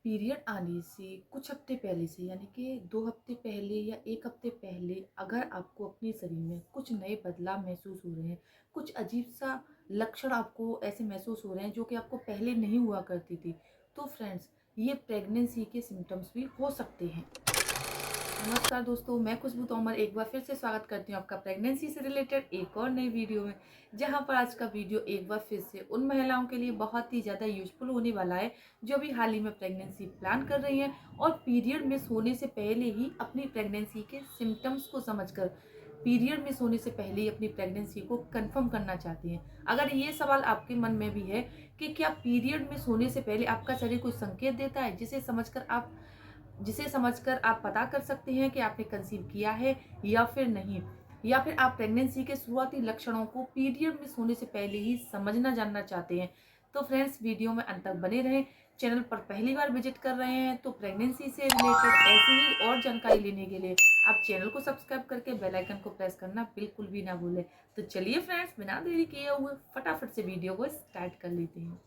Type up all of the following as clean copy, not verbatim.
Period आने से कुछ हफ्ते पहले से यानी कि 2 हफ्ते पहले या 1 हफ्ते पहले अगर आपको अपने शरीर में कुछ नए बदलाव महसूस हो रहे हैं, कुछ अजीब-सा लक्षण आपको ऐसे महसूस हो रहे हैं जो कि आपको पहले नहीं हुआ करती थी, तो फ्रेंड्स ये प्रेगनेंसी के सिम्पटम्स भी हो सकते हैं। नमस्कार दोस्तों, मैं खुशबू तोमर एक बार फिर से स्वागत करती हूँ आपका प्रेगनेंसी से रिलेटेड एक और नई वीडियो में। जहाँ पर आज का वीडियो एक बार फिर से उन महिलाओं के लिए बहुत ही ज़्यादा यूजफुल होने वाला है जो भी हाल ही में प्रेगनेंसी प्लान कर रही हैं और पीरियड मिस होने से पहले ही अपनी प्रेगनेंसी के सिम्टम्स को समझकर पीरियड मिस होने से पहले ही अपनी प्रेगनेंसी को कंफर्म करना चाहती हैं। अगर ये सवाल आपके मन में भी है कि क्या पीरियड मिस होने से पहले आपका शरीर कोई संकेत देता है जिसे समझकर आप पता कर सकते हैं कि आपने कंसीव किया है या फिर नहीं, या फिर आप प्रेगनेंसी के शुरुआती लक्षणों को पीरियड मिस होने से पहले ही समझना जानना चाहते हैं, तो फ्रेंड्स वीडियो में अंत तक बने रहें। चैनल पर पहली बार विजिट कर रहे हैं तो प्रेगनेंसी से रिलेटेड ऐसी ही और जानकारी लेने के लिए आप चैनल को सब्सक्राइब करके बेल आइकन को प्रेस करना बिल्कुल भी ना भूलें। तो चलिए फ्रेंड्स, बिना देरी किए हुए फटाफट से वीडियो को स्टार्ट कर लेते हैं।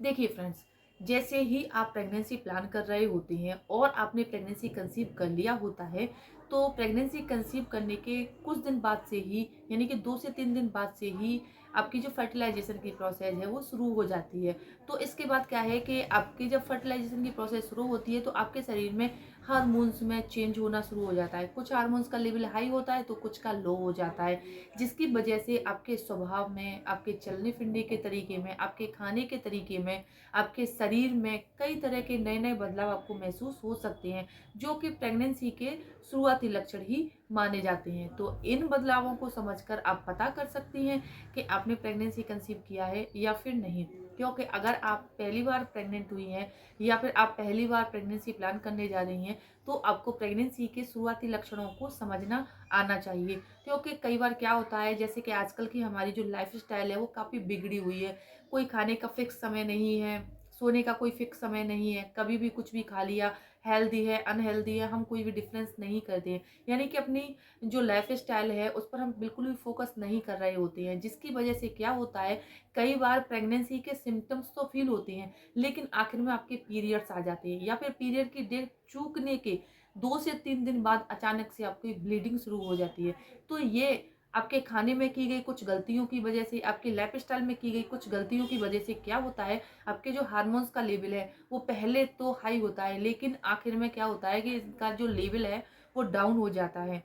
देखिए फ्रेंड्स, जैसे ही आप प्रेगनेंसी प्लान कर रहे होते हैं और आपने प्रेगनेंसी कंसीव कर लिया होता है, तो प्रेगनेंसी कंसीव करने के कुछ दिन बाद से ही यानी कि 2 से 3 दिन बाद से ही आपकी जो फर्टिलाइजेशन की प्रोसेस है वो शुरू हो जाती है। तो इसके बाद क्या है कि आपकी जब फर्टिलाइजेशन की प्रोसेस शुरू होती है तो आपके शरीर में हार्मोन्स में चेंज होना शुरू हो जाता है। कुछ हार्मोन्स का लेवल हाई होता है तो कुछ का लो हो जाता है, जिसकी वजह से आपके स्वभाव में, आपके चलने फिरने के तरीके में, आपके खाने के तरीके में, आपके शरीर में कई तरह के नए-नए बदलाव आपको महसूस हो सकते हैं, जो कि प्रेगनेंसी के शुरुआती लक्षण ही माने जाते हैं। तो इन बदलावों को समझकर आप पता कर सकती हैं कि आपने प्रेगनेंसी कंसीव किया है या फिर नहीं। क्योंकि अगर आप पहली बार प्रेग्नेंट हुई हैं या फिर आप पहली बार प्रेगनेंसी प्लान करने जा रही हैं, तो आपको प्रेगनेंसी के शुरुआती लक्षणों को समझना आना चाहिए। क्योंकि कई बार क्या होता है, जैसे कि आजकल की हमारी जो लाइफ़स्टाइल है वो काफ़ी बिगड़ी हुई है। कोई खाने का फिक्स समय नहीं है, सोने का कोई फिक्स समय नहीं है, कभी भी कुछ भी खा लिया, हेल्दी है, अनहेल्दी है, हम कोई भी डिफ़रेंस नहीं करते हैं। यानी कि अपनी जो लाइफ़स्टाइल है, उस पर हम बिल्कुल भी फ़ोकस नहीं कर रहे होते हैं, जिसकी वजह से क्या होता है, कई बार प्रेगनेंसी के सिम्पटम्स तो फ़ील होते हैं, लेकिन आखिर में आपके पीरियड्स आ जाते हैं या फिर पीरियड की डेट चूकने के 2 से 3 दिन बाद अचानक से आपकी ब्लीडिंग शुरू हो जाती है। तो ये आपके खाने में की गई कुछ गलतियों की वजह से, आपकी लाइफ़स्टाइल में की गई कुछ गलतियों की वजह से क्या होता है, आपके जो हार्मोन्स का लेवल है, वो पहले तो हाई होता है, लेकिन आखिर में क्या होता है कि इसका जो लेवल है, वो डाउन हो जाता है।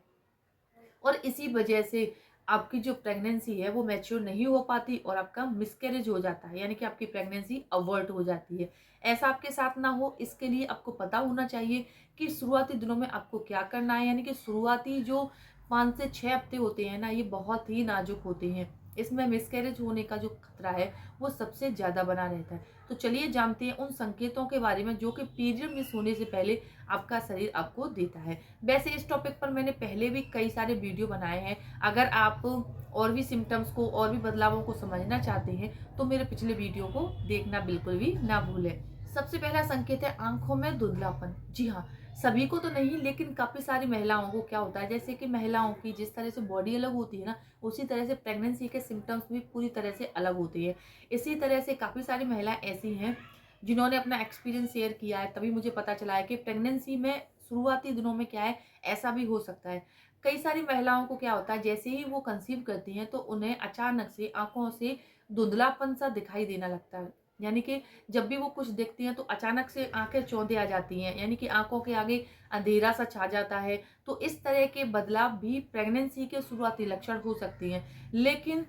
और इसी वजह से आपकी जो प्रेगनेंसी है वो मैच्योर नहीं हो पाती और आपका मिसकैरेज हो जाता है, यानी कि आपकी प्रेगनेंसी अबॉर्ट हो जाती है। ऐसा आपके साथ ना हो, इसके लिए आपको पता होना चाहिए कि शुरुआती दिनों में आपको क्या करना है। यानी कि शुरुआती जो 5 से 6 हफ्ते होते हैं ना, ये बहुत ही नाजुक होते हैं। इसमें मिसकैरेज होने का जो खतरा है वो सबसे ज़्यादा बना रहता है। तो चलिए जानते हैं उन संकेतों के बारे में जो कि पीरियड मिस होने से पहले आपका शरीर आपको देता है। वैसे इस टॉपिक पर मैंने पहले भी कई सारे वीडियो बनाए हैं। अगर आप और भी सिम्पटम्स को और भी बदलावों को समझना चाहते हैं तो मेरे पिछले वीडियो को देखना बिल्कुल भी ना भूलें। सबसे पहला संकेत है आंखों में धुंधलापन। जी हाँ, सभी को तो नहीं, लेकिन काफ़ी सारी महिलाओं को क्या होता है, जैसे कि महिलाओं की जिस तरह से बॉडी अलग होती है ना, उसी तरह से प्रेगनेंसी के सिम्पटम्स भी पूरी तरह से अलग होते हैं। इसी तरह से काफ़ी सारी महिलाएं ऐसी हैं जिन्होंने अपना एक्सपीरियंस शेयर किया है, तभी मुझे पता चला है कि प्रेगनेंसी में शुरुआती दिनों में क्या है, ऐसा भी हो सकता है। कई सारी महिलाओं को क्या होता है, जैसे ही वो कंसीव करती हैं तो उन्हें अचानक से आँखों से धुंधलापन-सा दिखाई देना लगता है। यानी कि जब भी वो कुछ देखती हैं तो अचानक से आँखें चौंधी आ जाती हैं, यानी कि आँखों के आगे अंधेरा-सा छा जाता है। तो इस तरह के बदलाव भी प्रेगनेंसी के शुरुआती लक्षण हो सकती हैं। लेकिन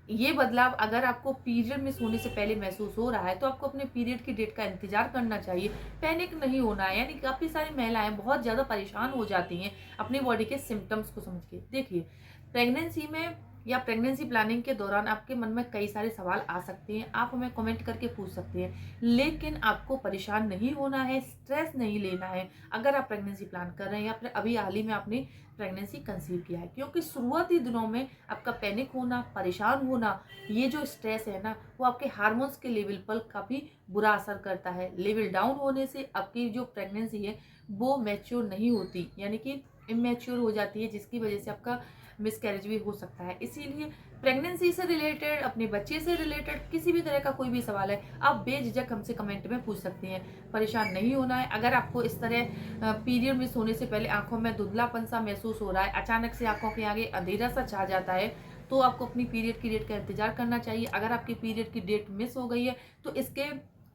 ये बदलाव अगर आपको पीरियड मिस होने से पहले महसूस हो रहा है तो आपको अपने पीरियड की डेट का इंतज़ार करना चाहिए, पैनिक नहीं होना है। यानी काफ़ी सारी महिलाएँ बहुत ज़्यादा परेशान हो जाती हैं अपनी बॉडी के सिम्पटम्स को समझ के। देखिए, प्रेगनेंसी में या प्रेगनेंसी प्लानिंग के दौरान आपके मन में कई सारे सवाल आ सकते हैं, आप हमें कमेंट करके पूछ सकते हैं। लेकिन आपको परेशान नहीं होना है, स्ट्रेस नहीं लेना है अगर आप प्रेगनेंसी प्लान कर रहे हैं या फिर अभी हाल ही में आपने प्रेगनेंसी कंसीव किया है। क्योंकि शुरुआती दिनों में आपका पैनिक होना, परेशान होना, ये जो स्ट्रेस है ना, वो आपके हार्मोन्स के लेवल पर काफ़ी बुरा असर करता है। लेवल डाउन होने से आपकी जो प्रेगनेंसी है वो मैच्योर नहीं होती, यानी कि इमैच्योर हो जाती है, जिसकी वजह से आपका मिसकैरेज भी हो सकता है। इसीलिए प्रेगनेंसी से रिलेटेड, अपने बच्चे से रिलेटेड किसी भी तरह का कोई भी सवाल है, आप बेझिझक हमसे कमेंट में पूछ सकते हैं। परेशान नहीं होना है। अगर आपको इस तरह पीरियड मिस होने से पहले आँखों में धुंधलापन सा महसूस हो रहा है, अचानक से आँखों के आगे अंधेरा सा छा जाता है, तो आपको अपनी पीरियड की डेट का इंतज़ार करना चाहिए। अगर आपकी पीरियड की डेट मिस हो गई है, तो इसके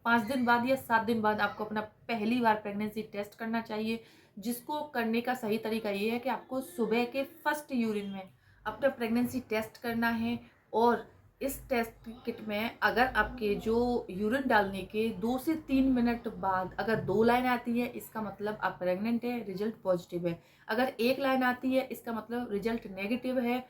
5 दिन बाद या 7 दिन बाद आपको अपना पहली बार प्रेगनेंसी टेस्ट करना चाहिए, जिसको करने का सही तरीका ये है कि आपको सुबह के फर्स्ट यूरिन में अपना प्रेगनेंसी टेस्ट करना है। और इस टेस्ट किट में अगर आपके जो यूरिन डालने के 2 से 3 मिनट बाद अगर 2 लाइन आती है, इसका मतलब आप प्रेग्नेंट है, रिजल्ट पॉजिटिव है। अगर 1 लाइन आती है, इसका मतलब रिजल्ट नेगेटिव है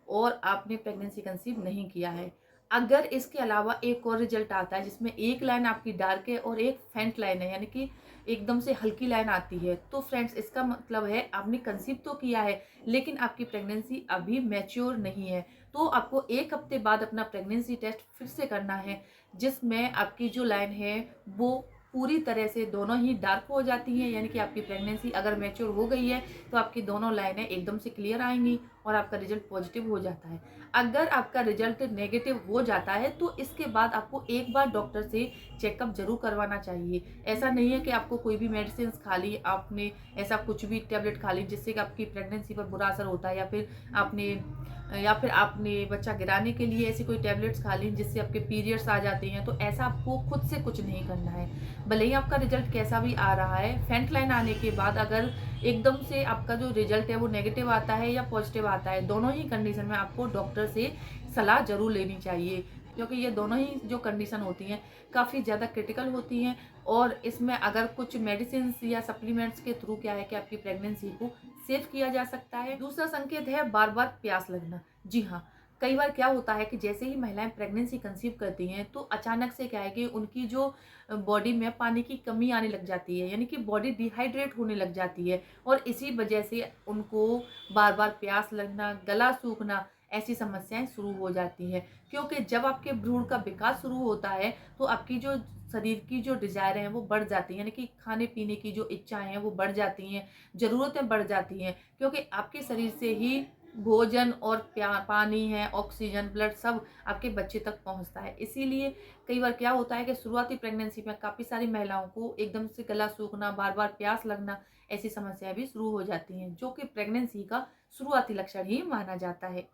और आपने प्रेगनेंसी कंसीव नहीं किया है। अगर इसके अलावा एक और रिजल्ट आता है जिसमें एक लाइन आपकी डार्क है और एक फेंट लाइन है, यानी कि एकदम से हल्की लाइन आती है, तो फ्रेंड्स इसका मतलब है आपने कंसीव तो किया है लेकिन आपकी प्रेगनेंसी अभी मैच्योर नहीं है। तो आपको 1 हफ्ते बाद अपना प्रेगनेंसी टेस्ट फिर से करना है, जिसमें आपकी जो लाइन है वो पूरी तरह से दोनों ही डार्क हो जाती हैं, यानी कि आपकी प्रेगनेंसी अगर मैच्योर हो गई है तो आपकी दोनों लाइनें एकदम से क्लियर आएंगी और आपका रिजल्ट पॉजिटिव हो जाता है। अगर आपका रिजल्ट नेगेटिव हो जाता है तो इसके बाद आपको एक बार डॉक्टर से चेकअप जरूर करवाना चाहिए। ऐसा नहीं है कि आपको कोई भी मेडिसिन खा ली, आपने ऐसा कुछ भी टैबलेट खा ली जिससे कि आपकी प्रेगनेंसी पर बुरा असर होता है, या फिर आपने बच्चा गिराने के लिए ऐसी कोई टैबलेट्स खा ली जिससे आपके पीरियड्स आ जाते हैं। तो ऐसा आपको खुद से कुछ नहीं करना है। भले ही आपका रिजल्ट कैसा भी आ रहा है, फ्रंट लाइन आने के बाद अगर एकदम से आपका जो रिजल्ट है वो नेगेटिव आता है या पॉजिटिव आता है, दोनों ही कंडीशन में आपको डॉक्टर से सलाह जरूर लेनी चाहिए, क्योंकि ये दोनों ही जो कंडीशन होती हैं काफ़ी ज़्यादा क्रिटिकल होती हैं। और इसमें अगर कुछ मेडिसिन या सप्लीमेंट्स के थ्रू क्या है कि आपकी प्रेगनेंसी को सेव किया जा सकता है। दूसरा संकेत है बार बार प्यास लगना। जी हाँ, कई बार क्या होता है कि जैसे ही महिलाएं प्रेगनेंसी कंसीव करती हैं तो अचानक से क्या है कि उनकी जो बॉडी में पानी की कमी आने लग जाती है, यानी कि बॉडी डिहाइड्रेट होने लग जाती है और इसी वजह से उनको बार बार प्यास लगना, गला सूखना, ऐसी समस्याएं शुरू हो जाती हैं। क्योंकि जब आपके भ्रूण का विकास शुरू होता है तो आपकी जो शरीर की जो डिजायर है वो बढ़ जाती है, यानी कि खाने पीने की जो इच्छाएं हैं वो बढ़ जाती हैं, ज़रूरतें बढ़ जाती हैं, क्योंकि आपके शरीर से ही भोजन और पानी है, ऑक्सीजन, ब्लड सब आपके बच्चे तक पहुंचता है। इसीलिए कई बार क्या होता है कि शुरुआती प्रेगनेंसी में काफ़ी सारी महिलाओं को एकदम से गला सूखना, बार बार प्यास लगना, ऐसी समस्याएं भी शुरू हो जाती हैं, जो कि प्रेगनेंसी का शुरुआती लक्षण ही माना जाता है।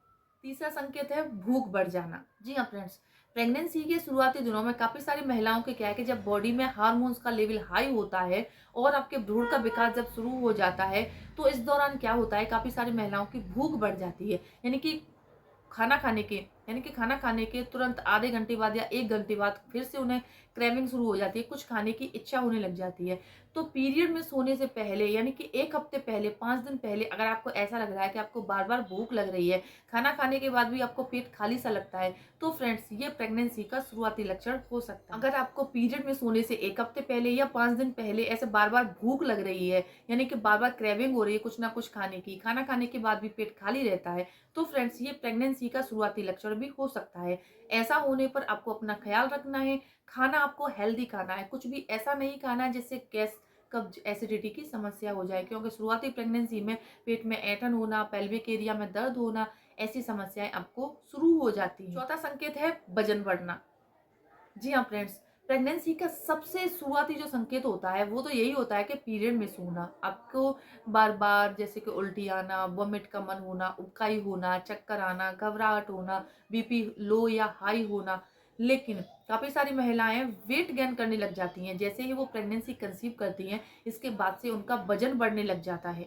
तीसरा संकेत है भूख बढ़ जाना। जी हाँ फ्रेंड्स, प्रेगनेंसी के शुरुआती दिनों में काफ़ी सारी महिलाओं के क्या है कि जब बॉडी में हार्मोन्स का लेवल हाई होता है और आपके भ्रूण का विकास जब शुरू हो जाता है, तो इस दौरान क्या होता है, काफ़ी सारी महिलाओं की भूख बढ़ जाती है। खाना खाने के तुरंत आधे घंटे बाद या 1 घंटे बाद फिर से उन्हें क्रेविंग शुरू हो जाती है, कुछ खाने की इच्छा होने लग जाती है। तो पीरियड में सोने से पहले, यानी कि 1 हफ्ते पहले, 5 दिन पहले अगर आपको ऐसा लग रहा है कि आपको बार-बार भूख लग रही है, खाना खाने के बाद भी आपको पेट खाली सा लगता है, तो फ्रेंड्स ये प्रेगनेंसी का शुरुआती लक्षण हो सकता है। अगर आपको पीरियड में सोने से 1 हफ्ते पहले या 5 दिन पहले ऐसे बार-बार भूख लग रही है, यानी कि बार-बार क्रेविंग हो रही है कुछ ना कुछ खाने की, खाना खाने के बाद भी पेट खाली रहता है, तो फ्रेंड्स ये प्रेगनेंसी का शुरुआती लक्षण भी हो सकता है। ऐसा होने पर आपको अपना ख्याल रखना है। खाना आपको हेल्दी खाना है, कुछ भी ऐसा नहीं खाना है जिससे गैस, कब्ज, एसिडिटी की समस्या हो जाए, क्योंकि शुरुआती प्रेगनेंसी में पेट में ऐंठन होना, पेल्विक एरिया में दर्द होना, ऐसी समस्याएं आपको शुरू हो जाती हैं। चौथा संकेत है वजन बढ़ना। जी हाँ फ्रेंड्स, प्रेगनेंसी का सबसे शुरुआती जो संकेत होता है वो तो यही होता है कि पीरियड मिस होना। आपको बार बार जैसे कि उल्टी आना, वॉमिट का मन होना, उबकाई होना, चक्कर आना, घबराहट होना, बीपी लो या हाई होना। लेकिन काफ़ी सारी महिलाएं वेट गेन करने लग जाती हैं जैसे ही वो प्रेगनेंसी कंसीव करती हैं, इसके बाद से उनका वजन बढ़ने लग जाता है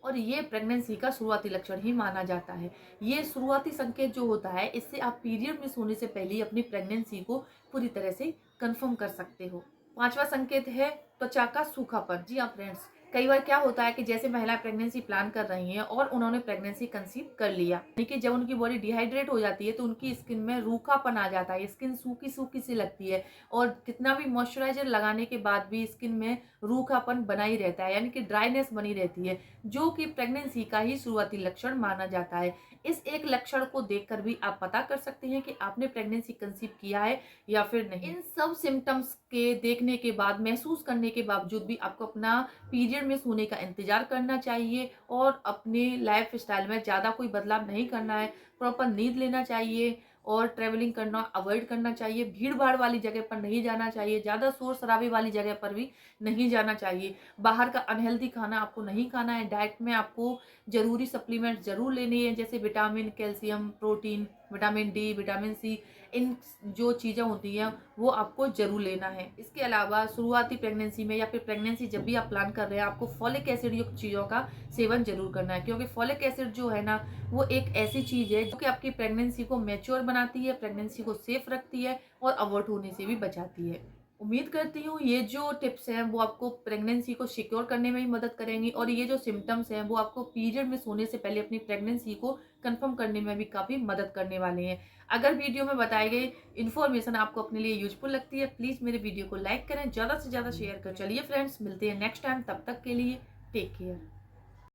और ये प्रेगनेंसी का शुरुआती लक्षण ही माना जाता है। ये शुरुआती संकेत जो होता है, इससे आप पीरियड मिस होने से पहले ही अपनी प्रेगनेंसी को पूरी तरह से कंफर्म कर सकते हो। पांचवा संकेत है त्वचा का सूखापन। जी हाँ फ्रेंड्स, कई बार क्या होता है कि जैसे महिलाएं प्रेगनेंसी प्लान कर रही हैं और उन्होंने प्रेगनेंसी कंसीव कर लिया, लेकिन जब उनकी बॉडी डिहाइड्रेट हो जाती है तो उनकी स्किन में रूखापन आ जाता है, स्किन सूखी सूखी सी लगती है और कितना भी मॉइस्चराइजर लगाने के बाद भी स्किन में रूखापन बना ही रहता है, यानी कि ड्राइनेस बनी रहती है, जो कि प्रेगनेंसी का ही शुरुआती लक्षण माना जाता है। इस एक लक्षण को देखकर भी आप पता कर सकते हैं कि आपने प्रेगनेंसी कंसीव किया है या फिर नहीं। इन सब सिम्टम्स के देखने के बाद, महसूस करने के बावजूद भी आपको अपना पीरियड में सोने का इंतज़ार करना चाहिए और अपने लाइफ़स्टाइल में ज़्यादा कोई बदलाव नहीं करना है। प्रॉपर नींद लेना चाहिए और ट्रैवलिंग करना अवॉइड करना चाहिए। भीड़-भाड़ वाली जगह पर नहीं जाना चाहिए, ज़्यादा शोर-शराबे वाली जगह पर भी नहीं जाना चाहिए। बाहर का अनहेल्दी खाना आपको नहीं खाना है। डाइट में आपको ज़रूरी सप्लीमेंट ज़रूर लेनी है, जैसे vitamin, calcium, protein, vitamin D, vitamin C, इन जो चीज़ें होती हैं वो आपको ज़रूर लेना है। इसके अलावा शुरुआती प्रेगनेंसी में या फिर प्रेगनेंसी जब भी आप प्लान कर रहे हैं, आपको फॉलिक एसिड युक्त चीज़ों का सेवन ज़रूर करना है, क्योंकि फॉलिक एसिड जो है ना, वो एक ऐसी चीज़ है जो कि आपकी प्रेगनेंसी को मैच्योर बनाती है, प्रेगनेंसी को सेफ रखती है और अबॉर्ट होने से भी बचाती है। उम्मीद करती हूँ ये जो टिप्स हैं वो आपको प्रेगनेंसी को सिक्योर करने में भी मदद करेंगी और ये जो सिम्पटम्स हैं वो आपको पीरियड में सोने से पहले अपनी प्रेगनेंसी को कंफर्म करने में भी काफ़ी मदद करने वाले हैं। अगर वीडियो में बताई गई इन्फॉर्मेशन आपको अपने लिए यूजफुल लगती है, प्लीज़ मेरे वीडियो को लाइक करें, ज़्यादा से ज़्यादा शेयर करें। चलिए फ्रेंड्स, मिलते हैं नेक्स्ट टाइम, तब तक के लिए टेक केयर।